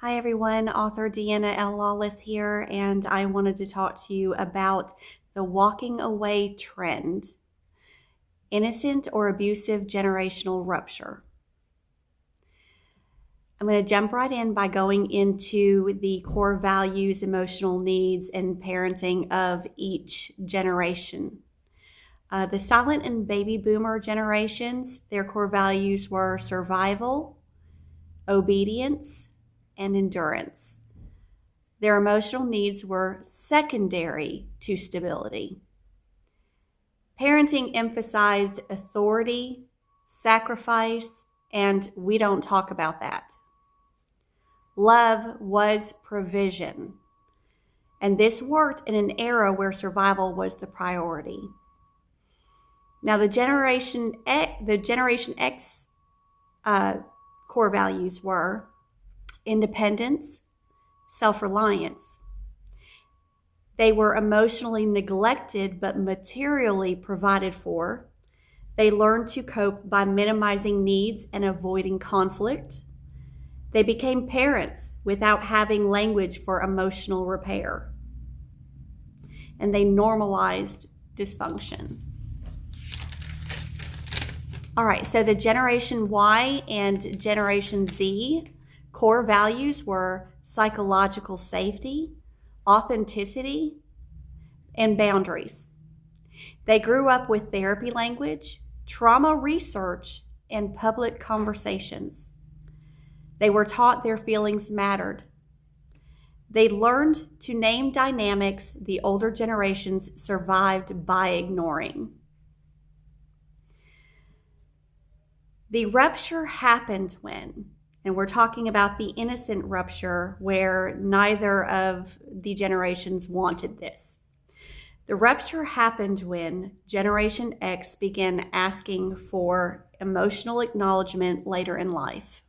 Hi everyone, author Deanna L. Lawless here, and I wanted to talk to you about the walking away trend, innocent or abusive generational rupture. I'm going to jump right in by going into the core values, emotional needs, and parenting of each generation. The silent and baby boomer generations, their core values were survival, obedience, and endurance. Their emotional needs were secondary to stability. Parenting emphasized authority, sacrifice, and we don't talk about that. Love was provision, and this worked in an era where survival was the priority. Now, the Generation X core values were independence, self-reliance. They were emotionally neglected but materially provided for. They learned to cope by minimizing needs and avoiding conflict. They became parents without having language for emotional repair. And they normalized dysfunction. All right, so the Generation Y and Generation Z core values were psychological safety, authenticity, and boundaries. They grew up with therapy language, trauma research, and public conversations. They were taught their feelings mattered. They learned to name dynamics the older generations survived by ignoring. The rupture happened when, and we're talking about the innocent rupture where neither of the generations wanted this. The rupture happened when Generation X began asking for emotional acknowledgement later in life.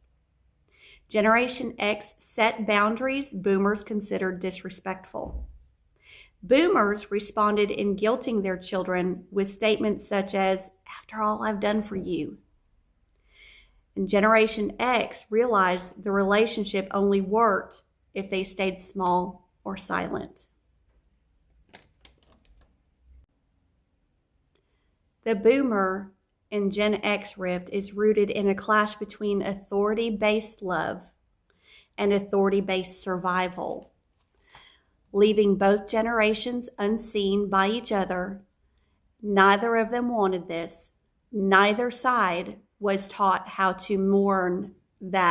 Generation X set boundaries boomers considered disrespectful. Boomers responded in guilting their children with statements such as, "After all I've done for you." And Generation X realized the relationship only worked if they stayed small or silent. The Boomer and Gen X rift is rooted in a clash between authority-based love and authority-based survival, leaving both generations unseen by each other. Neither of them wanted this. Neither side was taught how to mourn that